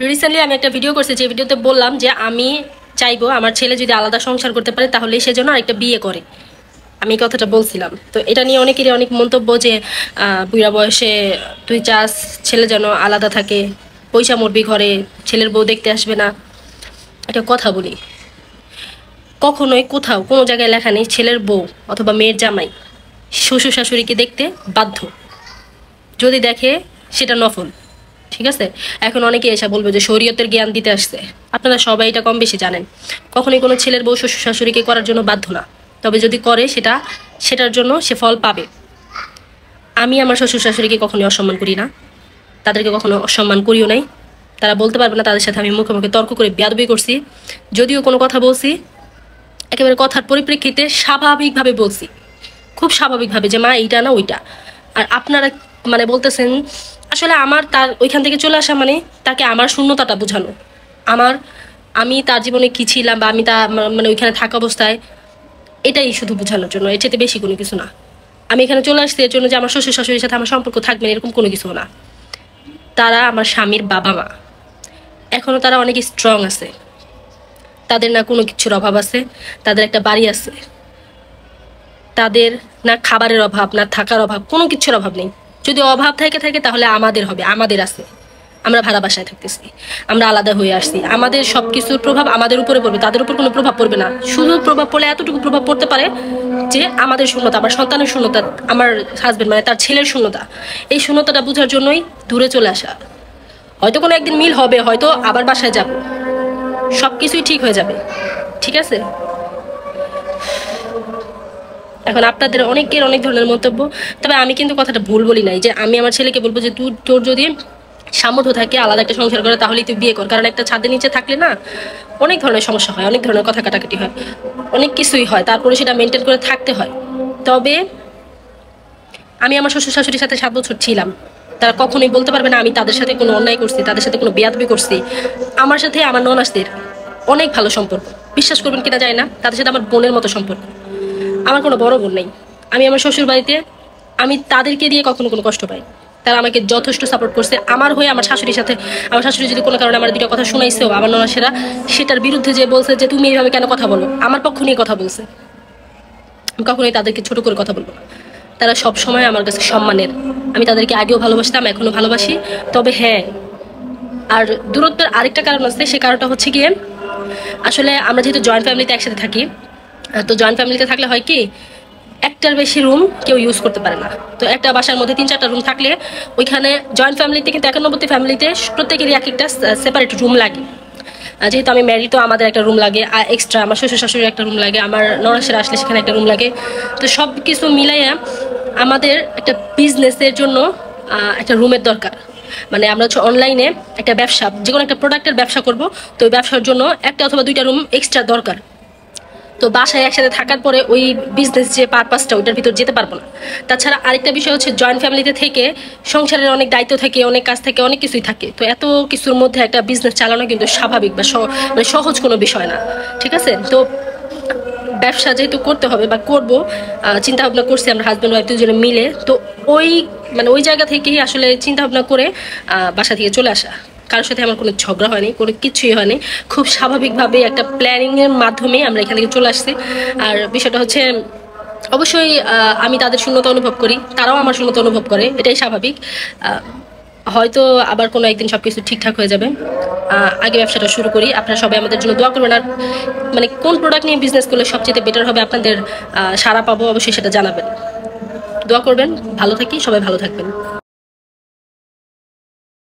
Recently আমি একটা video করছি, যে ভিডিওতে বললাম যে আমি চাইবো আমার ছেলে যদি আলাদা সংসার করতে পারে তাহলে সে যেন আরেকটা বিয়ে করে। আমি এই কথাটা বলছিলাম। তো এটা নিয়ে অনেকেরই অনেক মন্তব্য যে বুড়া বয়সে তুই চাস ছেলে যেন আলাদা থাকে, পয়সা মরবি ঘরে, ছেলের বউ দেখতে আসবে না। একটা কথা বলি, কখনোই কোথাও কোনো জায়গায় লেখা নেই ছেলের বউ অথবা মেয়ের জামাই শ্বশুর শাশুড়িকে দেখতে বাধ্য। যদি দেখে সেটা নফল, ঠিক আছে। এখন অনেকে এসে বলবে যে শরীয়তের জ্ঞান দিতে আসছে। আপনারা সবাই এটা কম বেশি জানেন, কখনোই কোনো ছেলের বউ শ্বশুর শাশুড়িকে করার জন্য বাধ্য না। তবে যদি করে সেটার জন্য সে ফল পাবে। আমি আমার শ্বশুর শাশুড়িকে কখনোই অসম্মান করি না, তাদেরকে কখনো অসম্মান করিও নাই। তারা বলতে পারবে না তাদের সাথে আমি মুখে মুখে তর্ক করে বেয়াদবি করছি। যদিও কোনো কথা বলছি একেবারে কথার পরিপ্রেক্ষিতে স্বাভাবিকভাবে বলছি, খুব স্বাভাবিকভাবে, যে মা এইটা না ওইটা। আর আপনারা মানে বলতেছেন আসলে আমার তার ওইখান থেকে চলে আসা মানে তাকে আমার শূন্যতাটা বোঝানো, আমি তার জীবনে কী ছিলাম বা আমি তার মানে ওইখানে থাকা অবস্থায়, এটাই শুধু বোঝানোর জন্য, এর চেয়ে বেশি কোনো কিছু না। আমি এখানে চলে আসছি এর জন্য যে আমার শ্বশুর শাশুড়ির সাথে আমার সম্পর্ক থাকবে না এরকম কোনো কিছু না। তারা আমার স্বামীর বাবা মা, এখনও তারা অনেক স্ট্রং আছে, তাদের না কোনো কিছুর অভাব আছে, তাদের একটা বাড়ি আছে, তাদের না খাবারের অভাব না থাকার অভাব, কোনো কিছুর অভাব নেই। যদি অভাব থাকে তাহলে আমাদের হবে, আমাদের আছে। আমরা ভাড়া বাসায় থাকতেছি, আমরা আলাদা হয়ে আসছি, আমাদের সব কিছুর প্রভাব আমাদের উপরে পড়বে, তাদের উপর কোনো প্রভাব পড়বে না। শুধু প্রভাব পড়লে এতটুকু প্রভাব পড়তে পারে যে আমাদের শূন্যতা, আমার সন্তানের শূন্যতা, আমার হাজবেন্ড মানে তার ছেলের শূন্যতা, এই শূন্যতাটা বোঝার জন্যই দূরে চলে আসা। হয়তো কোনো একদিন মিল হবে, হয়তো আবার বাসায় যাব, সব কিছুই ঠিক হয়ে যাবে, ঠিক আছে। এখন আপনাদের অনেকের অনেক ধরনের মন্তব্য, তবে আমি কিন্তু কথাটা ভুল বলি নাই যে আমি আমার ছেলেকে বলবো যে তোর যদি সামর্থ্য থাকে আলাদা একটা সংসার করে তাহলেই তুই বিয়ে কর। কারণ একটা ছাদের নিচে থাকলে না অনেক ধরনের সমস্যা হয়, অনেক ধরনের কথা কাটাকাটি হয়, অনেক কিছুই হয়, তারপরে সেটা মেনটেন করে থাকতে হয়। তবে আমি আমার শ্বশুর শাশুড়ির সাথে 7 বছর ছিলাম, তারা কখনোই বলতে পারবে না আমি তাদের সাথে কোনো অন্যায় করছি, তাদের সাথে কোনো বেয়াদবি করছি। আমার সাথে আমার ননাসদের অনেক ভালো সম্পর্ক, বিশ্বাস করবেন কিনা যায় না, তাদের সাথে আমার বোনের মতো সম্পর্ক। আমার কোনো বড় বোন নেই। আমি আমার শ্বশুর বাড়িতে আমি তাদেরকে দিয়ে কখনো কোনো কষ্ট পাই, তারা আমাকে যথেষ্ট সাপোর্ট করছে আমার হয়ে। আমার শাশুড়ির সাথে, আমার শাশুড়ি যদি কোনো কারণে আমার 2টা কথা শুনাইছেও, আমার ননাসেরা সেটার বিরুদ্ধে যে বলছে যে তুমি এইভাবে কেন কথা বলো, আমার পক্ষ নিয়ে কথা বলছে। আমি কখনোই তাদেরকে ছোট করে কথা বলবো না, তারা সব সময় আমার কাছে সম্মানের। আমি তাদেরকে আগেও ভালোবাসতাম, এখনো ভালোবাসি। তবে হ্যাঁ, আর দূরত্বের আরেকটা কারণ আছে, সে কারণটা হচ্ছে গিয়ে আসলে আমরা যেহেতু জয়েন্ট ফ্যামিলিতে একসাথে থাকি, তো জয়েন্ট ফ্যামিলিতে থাকলে হয় কি একটার বেশি রুম কেউ ইউজ করতে পারে না। তো একটা বাসার মধ্যে 3-4টা রুম থাকলে ওইখানে জয়েন্ট ফ্যামিলিতে কিন্তু 91টি ফ্যামিলিতে প্রত্যেকেরই এক একটা সেপারেট রুম লাগে। যেহেতু আমি ম্যারিড, তো আমাদের একটা রুম লাগে এক্সট্রা, আমার শ্বশুর শাশুড়ির একটা রুম লাগে, আমার ননাসেরা আসলে সেখানে একটা রুম লাগে। তো সব কিছু মিলাইয়া আমাদের একটা বিজনেসের জন্য একটা রুমের দরকার। মানে আমরা হচ্ছে অনলাইনে একটা ব্যবসা, যে কোনো একটা প্রোডাক্টের ব্যবসা করব, তো ওই ব্যবসার জন্য 1টা অথবা 2টা রুম এক্সট্রা দরকার। তো বাসায় একসাথে থাকার পরে ওই বিজনেস যে পারপাসটা ওইটার ভিতর যেতে পারবো না। তাছাড়া আরেকটা বিষয় হচ্ছে জয়েন্ট ফ্যামিলিতে থেকে সংসারের অনেক দায়িত্ব থাকে, অনেক কাজ থাকে, অনেক কিছুই থাকে। তো এত কিছুর মধ্যে একটা বিজনেস চালানো কিন্তু স্বাভাবিক বা মানে সহজ কোনো বিষয় না, ঠিক আছে। তো ব্যবসা যেহেতু করতে হবে বা করবো, চিন্তা ভাবনা করছি আমরা হাজব্যান্ড ওয়াইফ দুজনে মিলে। তো ওই জায়গা থেকেই আসলে চিন্তা ভাবনা করে বাসা থেকে চলে আসা। কারোর সাথে আমার কোনো ঝগড়া হয়নি, কোনো কিছুই হয়নি, খুব স্বাভাবিকভাবে একটা প্ল্যানিংয়ের মাধ্যমে আমরা এখান থেকে চলে আসছি। আর বিষয়টা হচ্ছে অবশ্যই আমি তাদের শূন্যতা অনুভব করি, তারাও আমার শূন্যতা অনুভব করে, এটাই স্বাভাবিক। হয়তো আবার কোনো একদিন সব কিছু ঠিকঠাক হয়ে যাবে। আগে ব্যবসাটা শুরু করি, আপনারা সবাই আমাদের জন্য দোয়া করবেন। আর মানে কোন প্রোডাক্ট নিয়ে বিজনেস করলে সবচেয়ে বেটার হবে, আপনাদের সাড়া পাবো, অবশ্যই সেটা জানাবেন। দোয়া করবেন, ভালো থাকি, সবাই ভালো থাকবেন।